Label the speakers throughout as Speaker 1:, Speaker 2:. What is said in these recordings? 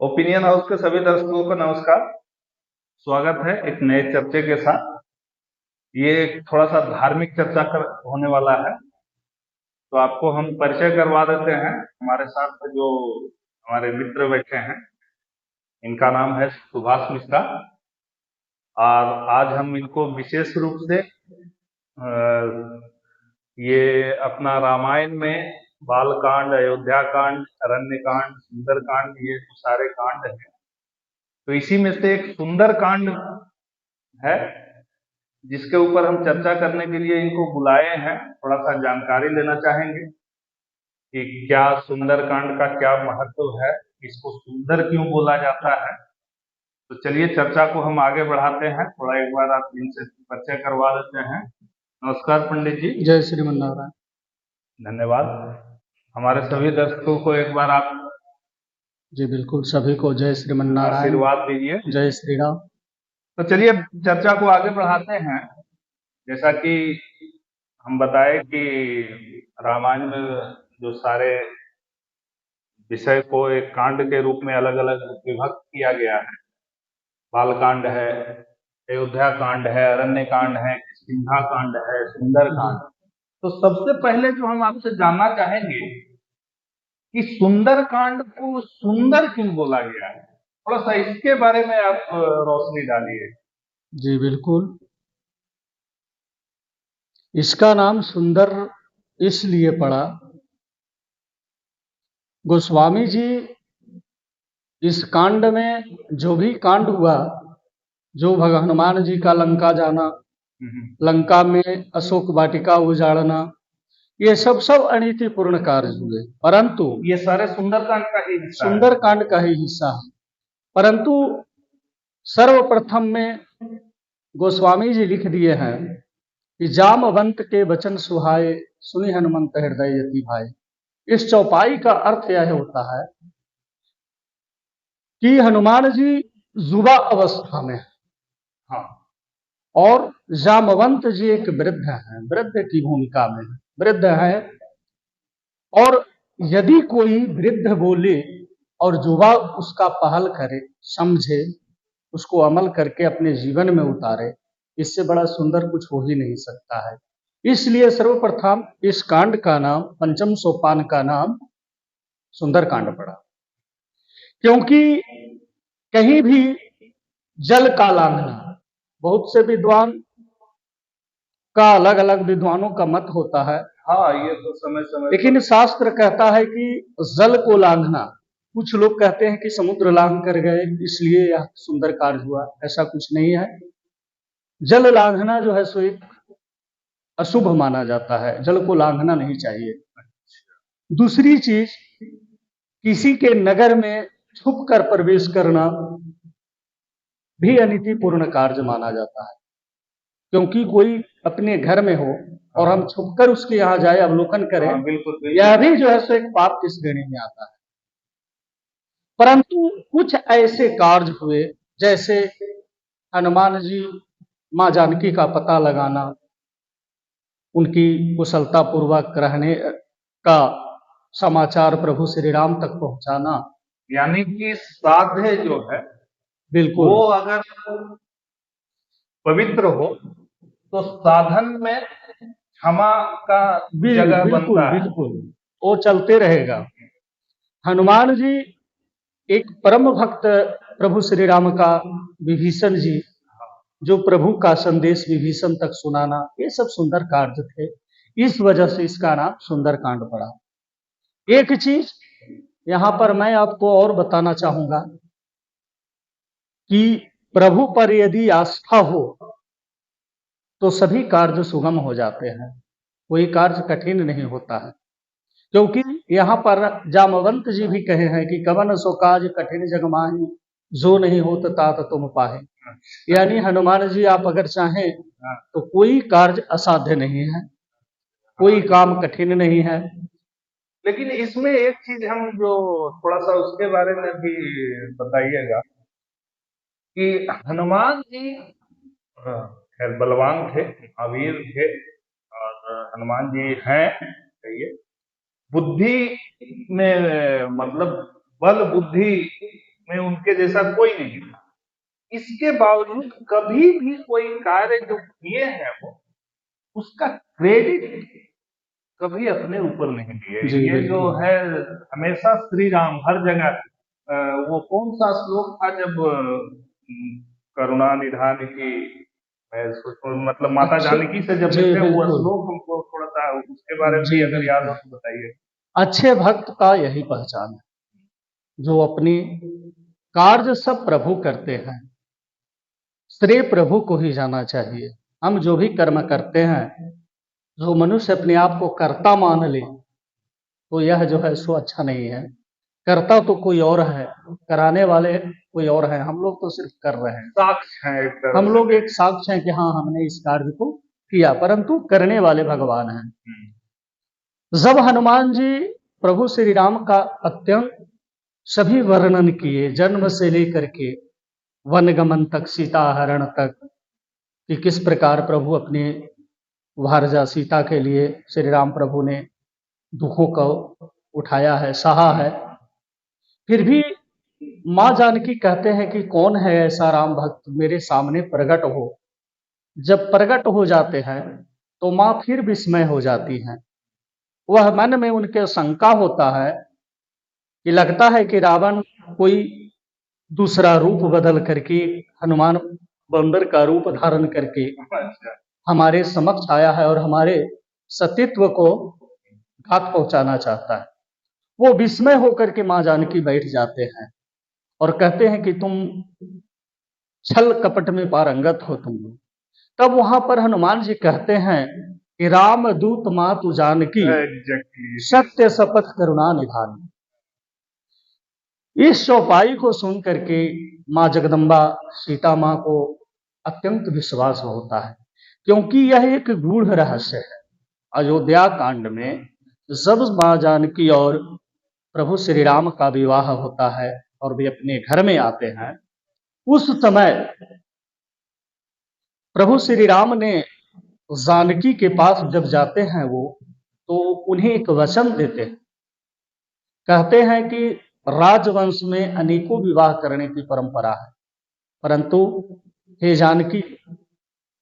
Speaker 1: Opinion house के सभी दर्शकों को नमस्कार। स्वागत है एक नए चर्चे के साथ। ये थोड़ा सा धार्मिक चर्चा होने वाला है, तो आपको हम परिचय करवा देते हैं। हमारे साथ जो हमारे मित्र बैठे हैं, इनका नाम है सुभाष मिश्रा, और आज हम इनको विशेष रूप से ये अपना रामायण में बाल कांड, अयोध्या कांड, अरण्य कांड, सुंदर कांड, ये जो सारे कांड हैं, तो इसी में से एक सुंदर कांड है जिसके ऊपर हम चर्चा करने के लिए इनको बुलाए हैं। थोड़ा सा जानकारी लेना चाहेंगे कि क्या सुंदर कांड का क्या महत्व है, इसको सुंदर क्यों बोला जाता है। तो चलिए चर्चा को हम आगे बढ़ाते हैं। थोड़ा एक बार आप इनसे परिचय करवा देते हैं। नमस्कार पंडित जी।
Speaker 2: जय श्रीमन नारायण।
Speaker 1: धन्यवाद। हमारे सभी दर्शकों को एक बार आप
Speaker 2: जी बिल्कुल, सभी को जय श्रीमन नारायण,
Speaker 1: आशीर्वाद दीजिए।
Speaker 2: जय श्री राम।
Speaker 1: तो चलिए चर्चा को आगे बढ़ाते हैं। जैसा कि हम बताए कि रामायण में जो सारे विषय को एक कांड के रूप में अलग अलग विभक्त किया गया है। बाल कांड है, अयोध्या कांड है, अरण्य कांड है, किष्किंधा कांड है, सुंदर कांड। तो सबसे पहले जो हम आपसे जानना चाहेंगे कि सुंदर कांड को सुंदर क्यों बोला गया है, थोड़ा सा इसके बारे में आप रोशनी डालिए।
Speaker 2: जी बिल्कुल, इसका नाम सुंदर इसलिए पड़ा, गोस्वामी जी इस कांड में जो भी कांड हुआ, जो भगवान हनुमान जी का लंका जाना, लंका में अशोक वाटिका उजाड़ना, ये सब अनीतिपूर्ण कार्य हुए, परंतु
Speaker 1: ये सारे सुंदरकांड का ही हिस्सा है।
Speaker 2: सुंदरकांड का ही हिस्सा है। परंतु सर्वप्रथम में गोस्वामी जी लिख दिए हैं कि जामवंत के वचन सुहाए, सुनि हनुमंत हृदय यति भाई। इस चौपाई का अर्थ यह होता है कि हनुमान जी युवा अवस्था में,
Speaker 1: हाँ,
Speaker 2: और जामवंत जी एक वृद्ध हैं, वृद्ध की भूमिका में वृद्ध है। और यदि कोई वृद्ध बोले और युवा उसका पहल करे, समझे, उसको अमल करके अपने जीवन में उतारे, इससे बड़ा सुंदर कुछ हो ही नहीं सकता है। इसलिए सर्वप्रथम इस कांड का नाम, पंचम सोपान का नाम सुंदर कांड पड़ा, क्योंकि कहीं भी जल का लांघना, बहुत से विद्वान का अलग अलग विद्वानों का मत होता है।
Speaker 1: हाँ, ये तो समय समय,
Speaker 2: लेकिन शास्त्र कहता है कि जल को लांघना, कुछ लोग कहते हैं कि समुद्र लांघ कर गए इसलिए यह सुंदर कार्य हुआ, ऐसा कुछ नहीं है। जल लांघना जो है सो एक अशुभ माना जाता है, जल को लांघना नहीं चाहिए। दूसरी चीज, किसी के नगर में छुप कर प्रवेश करना भी अनीतिपूर्ण कार्य माना जाता है, क्योंकि कोई अपने घर में हो और हम छुपकर उसके यहाँ जाए, अवलोकन करें, यह भी जो है सो एक पाप की श्रेणी में आता है। परंतु कुछ ऐसे कार्य हुए, जैसे हनुमान जी माँ जानकी का पता लगाना, उनकी कुशलता पूर्वक रहने का समाचार प्रभु श्री राम तक पहुंचाना,
Speaker 1: यानी कि साध्य जो है
Speaker 2: बिल्कुल
Speaker 1: वो अगर पवित्र हो तो साधन में क्षमा का जगह बनता है।
Speaker 2: बिल्कुल वो चलते रहेगा। हनुमान जी एक परम भक्त प्रभु श्री राम का, विभीषण जी जो प्रभु का संदेश विभीषण तक सुनाना, ये सब सुंदर कार्य थे। इस वजह से इसका नाम सुंदर कांड पड़ा। एक चीज यहां पर मैं आपको और बताना चाहूंगा कि प्रभु पर यदि आस्था हो तो सभी कार्य सुगम हो जाते हैं, कोई कार्य कठिन नहीं होता है। क्योंकि यहाँ पर जामवंत जी भी कहे हैं कि कवन सो काज कठिन जग माही, जो नहीं होता तात तुम पाहे। यानी हनुमान जी आप अगर चाहें तो कोई कार्य असाध्य नहीं है, कोई काम कठिन नहीं है।
Speaker 1: लेकिन इसमें एक चीज हम जो थोड़ा सा उसके बारे में भी बताइएगा कि हनुमान जी खैर बलवान थे, महावीर थे, और हनुमान जी हैं, बुद्धि में मतलब बल बुद्धि में उनके जैसा कोई नहीं था। इसके बावजूद कभी भी कोई कार्य जो किए हैं वो उसका क्रेडिट कभी अपने ऊपर नहीं लिए।
Speaker 2: जी
Speaker 1: ये जो
Speaker 2: बिल्कुल।
Speaker 1: है हमेशा श्री राम हर जगह वो कौन सा श्लोक था जब करुणा निधान की मतलब माता
Speaker 2: अच्छे,
Speaker 1: जानकी से जब
Speaker 2: जी
Speaker 1: मिलते हैं वो
Speaker 2: बिल्कुल।
Speaker 1: श्लोक हमको थोड़ा सा उसके बारे में भी
Speaker 2: जी
Speaker 1: अगर याद
Speaker 2: बिल्कुल।
Speaker 1: हो तो बताइए।
Speaker 2: अच्छे भक्त का यही पहचान है, जो अपनी कार्य सब प्रभु करते हैं, श्रेय प्रभु को ही जाना चाहिए। हम जो भी कर्म करते हैं, जो मनुष्य अपने आप को कर्ता मान ले, तो यह जो है सो अच्छा नहीं है। करता तो कोई और है, कराने वाले कोई और हैं, हम लोग तो सिर्फ कर रहे हैं।
Speaker 1: साक्ष्य है एक तरह
Speaker 2: हम
Speaker 1: से
Speaker 2: लोग
Speaker 1: कहें।
Speaker 2: एक साक्ष्य हैं कि हाँ, हमने इस कार्य को किया, परंतु करने वाले भगवान हैं। जब हनुमान जी प्रभु श्री राम का अत्यंत सभी वर्णन किए, जन्म से लेकर के वनगमन तक, सीता हरण तक, कि किस प्रकार प्रभु अपने भारजा सीता के लिए श्री राम प्रभु ने दुखों को उठाया है, सहा है। फिर भी माँ जानकी कहते हैं कि कौन है ऐसा राम भक्त मेरे सामने प्रकट हो। जब प्रकट हो जाते हैं तो माँ फिर विस्मय हो जाती हैं। वह मन में उनके शंका होता है कि लगता है कि रावण कोई दूसरा रूप बदल करके, हनुमान बंदर का रूप धारण करके
Speaker 1: अच्छा।
Speaker 2: हमारे समक्ष आया है और हमारे सतीत्व को घात पहुंचाना चाहता है। वो विस्मय होकर के माँ जानकी बैठ जाते हैं और कहते हैं कि तुम छल कपट में पारंगत हो तुम लोग। तब वहां पर हनुमान जी कहते हैं कि राम दूत मातु जानकी,
Speaker 1: एग्जैक्टली।
Speaker 2: सत्य शपथ करुणा निधान। इस चौपाई को सुन करके माँ जगदम्बा सीता माँ को अत्यंत विश्वास होता है, क्योंकि यह एक गूढ़ रहस्य है। अयोध्या कांड में जब माँ जानकी और प्रभु श्री राम का विवाह होता है और वे अपने घर में आते हैं, उस समय प्रभु श्री राम ने जानकी के पास जब जाते हैं वो, तो उन्हें एक वचन देते हैं। कहते हैं कि राजवंश में अनेकों विवाह करने की परंपरा है, परंतु हे जानकी,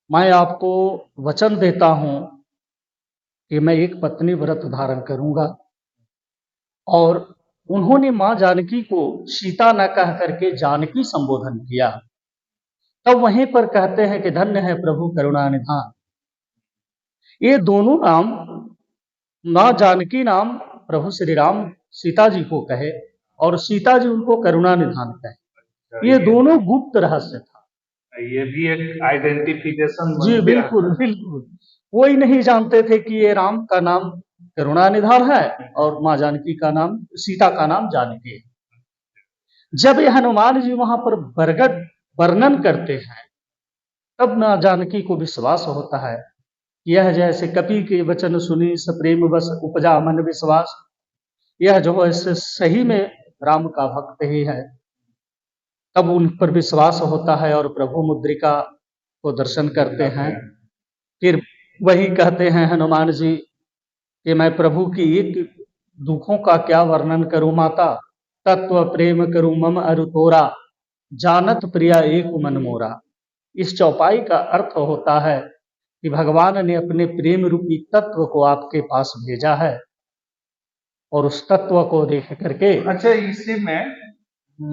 Speaker 2: मैं आपको वचन देता हूं कि मैं एक पत्नी व्रत धारण करूंगा। और उन्होंने मां जानकी को सीता न कह करके जानकी संबोधन किया। तब वहीं पर कहते हैं कि धन्य है प्रभु करुणा निधान। ये दोनों नाम, मां जानकी नाम प्रभु श्री राम सीता जी को कहे और सीता जी उनको करुणा निधान कहे, ये दोनों गुप्त रहस्य था।
Speaker 1: ये भी एक आइडेंटिफिकेशन
Speaker 2: जी
Speaker 1: बन गया।
Speaker 2: बिल्कुल बिल्कुल। कोई नहीं जानते थे कि ये राम का नाम करुणा निधान है और मां जानकी का नाम, सीता का नाम जानकी है। जब ये हनुमान जी वहां पर बरगद वर्णन करते हैं, तब मां जानकी को विश्वास होता है। यह जैसे कपि के वचन सुनी सप्रेम बस उपजा मन विश्वास, यह जो है सही में राम का भक्त ही है। तब उन पर विश्वास होता है और प्रभु मुद्रिका को दर्शन करते हैं। फिर वही कहते हैं हनुमान जी कि मैं प्रभु की एक दुखों का क्या वर्णन करूं माता, तत्व प्रेम करूं मम अरु तोरा, जानत प्रिया एक मन मोरा। इस चौपाई का अर्थ होता है कि भगवान ने अपने प्रेम रूपी तत्व को आपके पास भेजा है और उस तत्व को देख करके।
Speaker 1: अच्छा, इसी में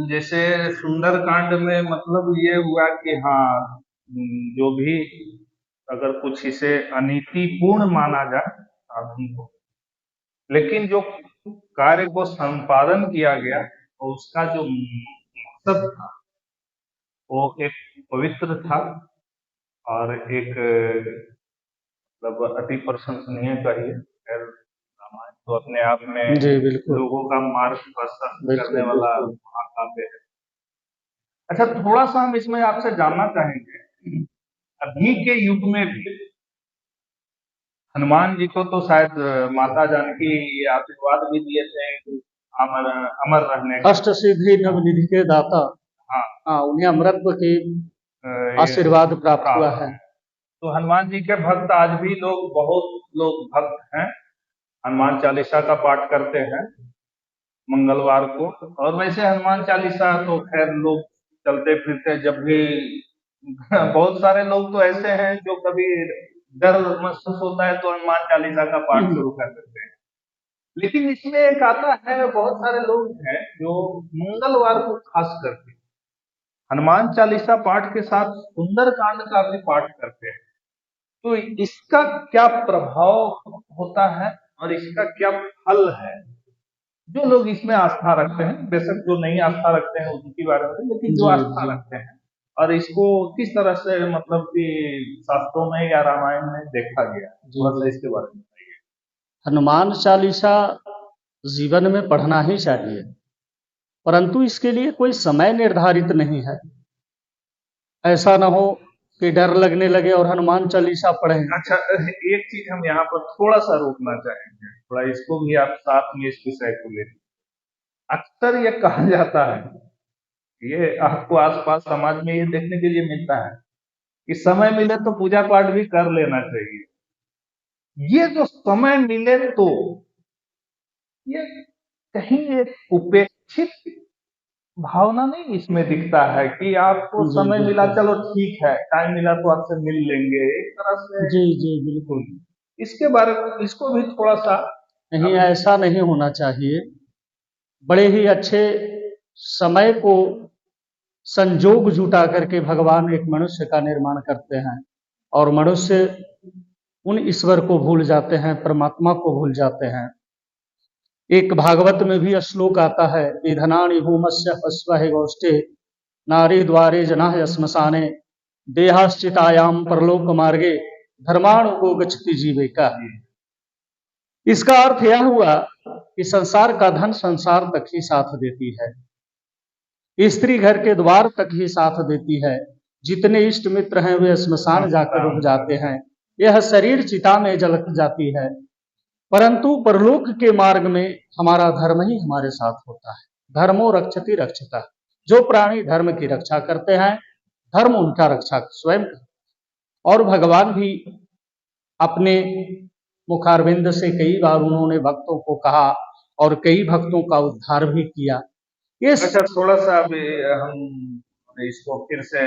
Speaker 1: जैसे सुंदरकांड में मतलब ये हुआ कि हाँ, जो भी अगर कुछ इसे अनीतिपूर्ण माना जाए साधन को, लेकिन जो कार्य को संपादन किया गया और उसका जो मकसद था वो एक पवित्र था और एक मतलब अति प्रशंसनीय कहिए। खैर, रामायण तो अपने आप में
Speaker 2: जी बिल्कुल
Speaker 1: लोगों का मार्ग प्रशस्त करने
Speaker 2: बिल्कुल
Speaker 1: वाला
Speaker 2: बिल्कुल।
Speaker 1: महाकाव्य है। अच्छा, थोड़ा सा हम इसमें आपसे जानना चाहेंगे, अभी के युग में भी हनुमान जी को तो शायद माता जानकी ये आशीर्वाद भी दिए थे कि अमर अमर रहने का।
Speaker 2: अष्ट सिद्धि नवनिधि के दाता,
Speaker 1: हाँ।
Speaker 2: हाँ, उन्हें अमरत्व के
Speaker 1: ये
Speaker 2: आशीर्वाद प्राप्त हुआ
Speaker 1: प्राप्त
Speaker 2: है।
Speaker 1: है। तो हनुमान जी के भक्त आज भी बहुत लोग भक्त हैं, हनुमान चालीसा का पाठ करते हैं। मंगलवार को। और वैसे हनुमान चालीसा तो खैर लोग चलते फिरते जब भी बहुत सारे लोग तो ऐसे हैं जो कभी डर महसूस होता है तो हनुमान चालीसा का पाठ शुरू कर देते हैं। लेकिन इसमें एक आता है, बहुत सारे लोग हैं जो मंगलवार को खास करके हनुमान चालीसा पाठ के साथ सुंदरकांड का भी पाठ करते हैं। तो इसका क्या प्रभाव होता है और इसका क्या फल है? जो लोग इसमें आस्था रखते हैं, बेशक जो नहीं आस्था रखते हैं उनकी बारे में, लेकिन जो
Speaker 2: जी
Speaker 1: आस्था
Speaker 2: जी
Speaker 1: रखते हैं और इसको किस तरह से मतलब कि शास्त्रों में या रामायण में देखा गया है,
Speaker 2: जी
Speaker 1: थोड़ा सा
Speaker 2: जी।
Speaker 1: इसके बारे में बताइए।
Speaker 2: हनुमान चालीसा जीवन में पढ़ना ही चाहिए, परंतु इसके लिए कोई समय निर्धारित नहीं है। ऐसा ना हो कि डर लगने लगे और हनुमान चालीसा पढ़ें।
Speaker 1: अच्छा, एक चीज हम यहाँ पर थोड़ा सा रोकना चाहेंगे, थोड़ा इसको भी आप साथ में इस विषय को ले। अक्सर ये कहा जाता है, ये आपको आसपास समाज में ये देखने के लिए मिलता है कि समय मिले तो पूजा पाठ भी कर लेना चाहिए। ये जो समय मिले तो, ये कहीं एक उपेक्षित भावना नहीं इसमें दिखता है कि आपको
Speaker 2: जी
Speaker 1: समय मिला,
Speaker 2: बिल्कुल।
Speaker 1: चलो ठीक है, टाइम मिला तो आपसे मिल लेंगे, एक तरह से।
Speaker 2: जी जी बिल्कुल।
Speaker 1: इसके बारे में, इसको भी थोड़ा सा
Speaker 2: नहीं,
Speaker 1: आप।
Speaker 2: ऐसा नहीं होना चाहिए। बड़े ही अच्छे समय को संजोग जुटा करके भगवान एक मनुष्य का निर्माण करते हैं और मनुष्य उन ईश्वर को भूल जाते हैं, परमात्मा को भूल जाते हैं। एक भागवत में भी श्लोक आता है, विधनानि होमस्य पश्वहि गोष्ठे नारी द्वारे जनाः श्मशाने देहाश्चितायाम परलोक मार्गे धर्माणु को गच्छति जीविका। इसका अर्थ यह हुआ कि संसार का धन संसार तक ही साथ देती है, स्त्री घर के द्वार तक ही साथ देती है, जितने इष्ट मित्र हैं वे श्मशान जाकर रुक जाते हैं, यह शरीर चिता में जल जाती है, परंतु परलोक के मार्ग में हमारा धर्म ही हमारे साथ होता है। धर्मो रक्षति रक्षता, जो प्राणी धर्म की रक्षा करते हैं, धर्म उनका रक्षा स्वयं करता है। और भगवान भी अपने मुखारविंद से कई बार उन्होंने भक्तों को कहा और कई भक्तों का उद्धार भी किया।
Speaker 1: अच्छा, थोड़ा सा अभी हम इसको फिर से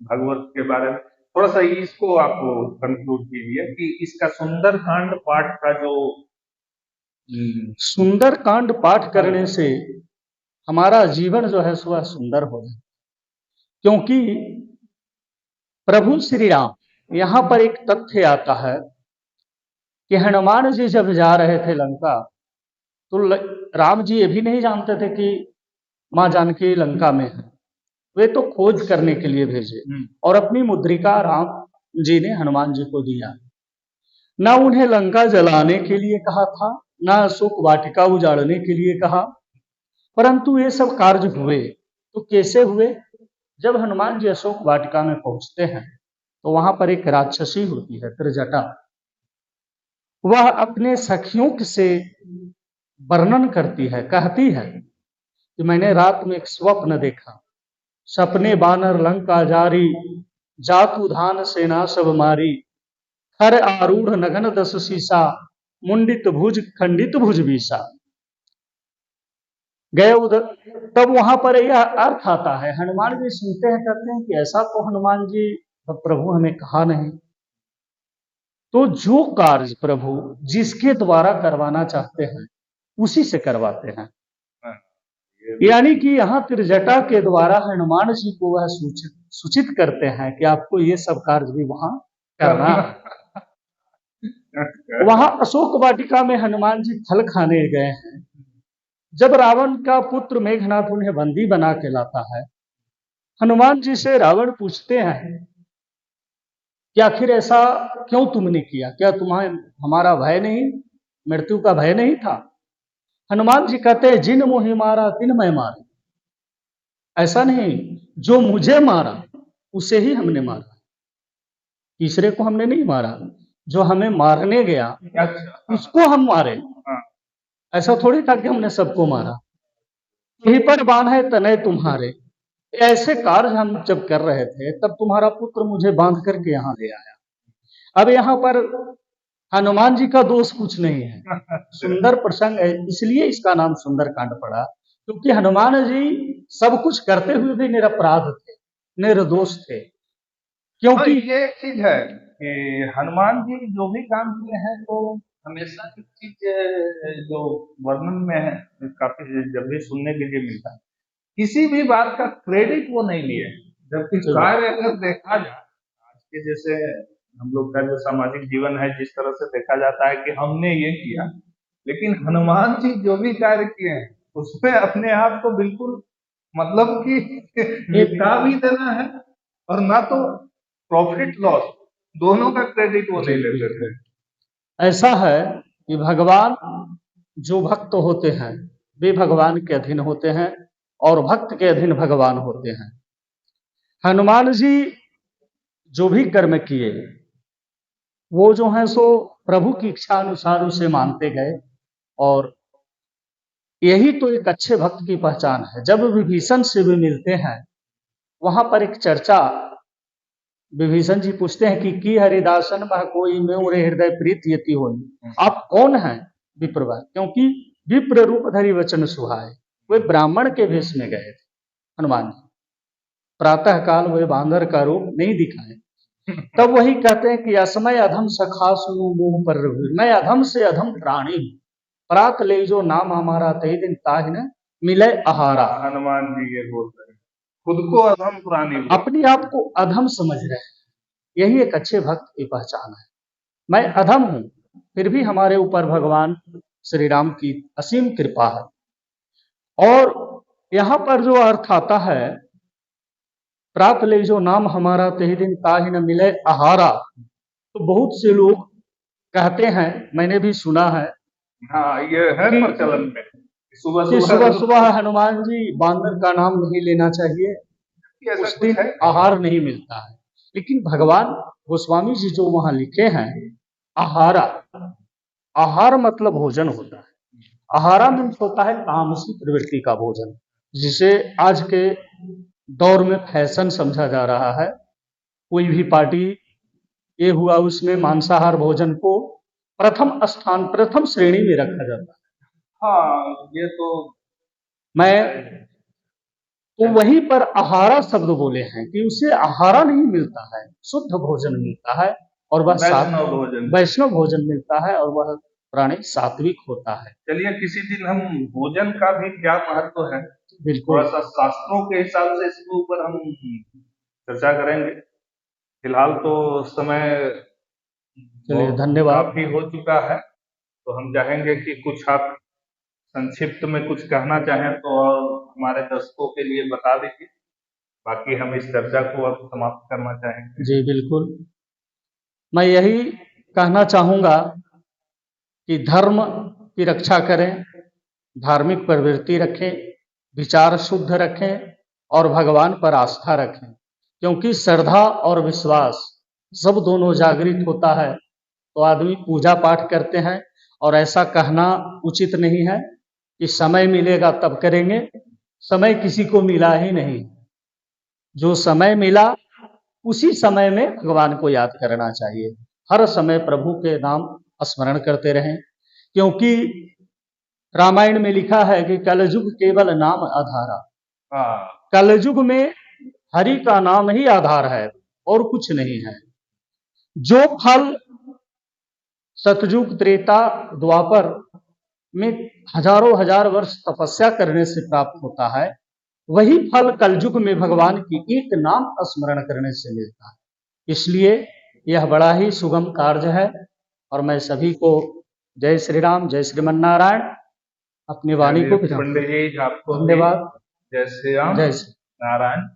Speaker 1: भगवत के बारे में थोड़ा सा इसको आप कंक्लूड कीजिए कि इसका सुंदरकांड पाठ का जो
Speaker 2: सुंदर कांड पाठ करने से हमारा जीवन जो है वह सुंदर हो जाए, क्योंकि प्रभु श्री राम, यहाँ पर एक तथ्य आता है कि हनुमान जी जब जा रहे थे लंका, तो राम जी ये भी नहीं जानते थे कि माँ जानकी लंका में है। वे तो खोज करने के लिए भेजे और अपनी मुद्रिका राम जी ने हनुमान जी को दिया। ना उन्हें लंका जलाने के लिए कहा था, ना अशोक वाटिका उजाड़ने के लिए कहा, परंतु ये सब कार्य हुए तो कैसे हुए? जब हनुमान जी अशोक वाटिका में पहुंचते हैं तो वहां पर एक राक्षसी होती है त्रिजटा। वह अपने सखियों से वर्णन करती है, कहती है कि मैंने रात में एक स्वप्न देखा, सपने बानर लंका जारी, जातु धान सेना सब मारी, खर आरूढ़ नगन दस सीसा, मुंडित भुज खंडित भुज बीसा। गए उधर, तब वहां पर यह अर्थ आता है, हनुमान जी सुनते हैं, कहते हैं कि ऐसा तो हनुमान जी प्रभु हमें कहा नहीं। तो जो कार्य प्रभु जिसके द्वारा करवाना चाहते हैं उसी से करवाते हैं। यानी कि यहाँ त्रिजटा के द्वारा हनुमान जी को वह सूचित करते हैं कि आपको ये सब कार्य भी वहां करना है। वहां अशोक वाटिका में हनुमान जी फल खाने गए हैं। जब रावण का पुत्र मेघनाथ उन्हें बंदी बना के लाता है, हनुमान जी से रावण पूछते हैं कि आखिर ऐसा क्यों तुमने किया, क्या तुम्हें हमारा भय नहीं, मृत्यु का भय नहीं था? हनुमान जी कहते हैं, जिन मोहि मारा तिन मैं मारा। ऐसा नहीं, जो मुझे मारा उसे ही हमने मारा, तीसरे को हमने नहीं मारा। जो हमें मारने गया उसको हम मारे, ऐसा थोड़ी था कि हमने सबको मारा। यहीं पर बाण है तनय तुम्हारे, ऐसे कार्य हम जब कर रहे थे तब तुम्हारा पुत्र मुझे बांध करके यहाँ ले आया। अब यहाँ पर हनुमान जी का दोष कुछ नहीं है, सुंदर प्रसंग है, इसलिए इसका नाम सुंदरकांड पड़ा, क्योंकि हनुमान जी सब कुछ करते हुए भी निरपराध थे, निर्दोष थे।
Speaker 1: हाँ,
Speaker 2: क्योंकि
Speaker 1: ये एक चीज है कि हनुमान जी जो भी काम किए हैं तो हमेशा एक चीज जो वर्णन में है, काफी जब भी सुनने के लिए मिलता है, किसी भी बात का क्रेडिट वो नहीं लिए। जबकि कार्य अगर देखा जाए आज के जैसे हम लोग का जो सामाजिक जीवन है, जिस तरह से देखा जाता है कि हमने ये किया, लेकिन हनुमान जी जो भी कार्य किए हैं उसमें अपने आप को बिल्कुल मतलब कि निपटा भी देना है, और ना तो प्रॉफिट लॉस दोनों का क्रेडिट वो नहीं लेते थे।
Speaker 2: ऐसा है कि भगवान जो भक्त होते हैं वे भगवान के अधीन होते हैं और भक्त के अधीन भगवान होते हैं। हनुमान जी जो भी कर्म किए वो जो है सो प्रभु की इच्छा अनुसार उसे मानते गए, और यही तो एक अच्छे भक्त की पहचान है। जब विभीषण से भी मिलते हैं वहां पर एक चर्चा, विभीषण जी पूछते हैं कि की हरिदासन मह कोई मोरे हृदय प्रीत यति होई, आप कौन हैं विप्रवर, क्योंकि विप्र रूप धरि वचन सुहाए। वे ब्राह्मण के भेष में गए थे हनुमान जी, प्रातः काल वे बांदर का रूप नहीं दिखाए। तब वही कहते हैं कि असमय अधम सखा सुनु मोह पर रघुवीर, मैं अधम से अधम प्राणी हूँ, प्रात ले जो नाम हमारा तई दिन ताहि न मिले आहारा।
Speaker 1: हनुमान जी ये बोलते हैं, खुद को अधम प्राणी
Speaker 2: अपने आप को अधम समझ रहे हैं, यही एक अच्छे भक्त की पहचान है। मैं अधम हूं फिर भी हमारे ऊपर भगवान श्री राम की असीम कृपा है। और यहाँ पर जो अर्थ आता है, प्रात ले जो नाम हमारा तही दिन ताहि न मिले आहारा, तो बहुत से लोग कहते हैं, मैंने भी सुना है,
Speaker 1: हाँ ये है
Speaker 2: कि
Speaker 1: प्रचलन में सुबह
Speaker 2: कि
Speaker 1: सुबह
Speaker 2: सुबह सुबह हनुमान जी बांदर का नाम नहीं लेना चाहिए,
Speaker 1: ऐसा
Speaker 2: उस
Speaker 1: कुछ
Speaker 2: दिन
Speaker 1: है।
Speaker 2: आहार नहीं मिलता है। लेकिन भगवान गोस्वामी जी जो वहां लिखे हैं, आहारा, आहार मतलब भोजन होता है, आहारा मीन्स होता है तामसी प्रवृत्ति का भोजन, जिसे आज के दौर में फैशन समझा जा रहा है। कोई भी पार्टी ये हुआ उसमें मांसाहार भोजन को प्रथम स्थान, प्रथम श्रेणी में रखा जाता है।
Speaker 1: हाँ ये तो
Speaker 2: मैं तो वहीं पर आहारा शब्द बोले हैं कि उसे आहारा नहीं मिलता है, शुद्ध भोजन मिलता है, और वह
Speaker 1: वैष्णव भोजन।
Speaker 2: वैष्णव भोजन मिलता है, और वह प्राणी सात्विक होता है।
Speaker 1: चलिए किसी दिन हम भोजन का भी क्या महत्व है
Speaker 2: बिल्कुल,
Speaker 1: थोड़ा सा शास्त्रों के हिसाब से इसके ऊपर हम चर्चा करेंगे। फिलहाल तो समय
Speaker 2: चलिए
Speaker 1: बहुत
Speaker 2: धन्यवाद।
Speaker 1: काफी हो चुका है, तो हम चाहेंगे कि कुछ आप संक्षिप्त में कुछ कहना चाहें तो और हमारे दर्शकों के लिए बता दीजिए, बाकी हम इस चर्चा को अब समाप्त करना चाहेंगे।
Speaker 2: जी बिल्कुल, मैं यही कहना चाहूँगा कि धर्म की रक्षा करें, धार्मिक प्रवृत्ति रखें, विचार शुद्ध रखें और भगवान पर आस्था रखें, क्योंकि श्रद्धा और विश्वास जब दोनों जागृत होता है तो आदमी पूजा पाठ करते हैं। और ऐसा कहना उचित नहीं है कि समय मिलेगा तब करेंगे, समय किसी को मिला ही नहीं। जो समय मिला उसी समय में भगवान को याद करना चाहिए, हर समय प्रभु के नाम स्मरण करते रहें, क्योंकि रामायण में लिखा है कि कलयुग केवल नाम आधारा।
Speaker 1: हाँ
Speaker 2: कलयुग में हरि का नाम ही आधार है और कुछ नहीं है। जो फल सतयुग त्रेता द्वापर में हजारों हजार वर्ष तपस्या करने से प्राप्त होता है, वही फल कलयुग में भगवान की एक नाम स्मरण करने से मिलता है। इसलिए यह बड़ा ही सुगम कार्य है, और मैं सभी को जय श्री राम, जय श्रीमन नारायण, अपनी वाणी को
Speaker 1: पंडित जी आपको भी
Speaker 2: धन्यवाद।
Speaker 1: जय श्री राम,
Speaker 2: जय श्री
Speaker 1: नारायण।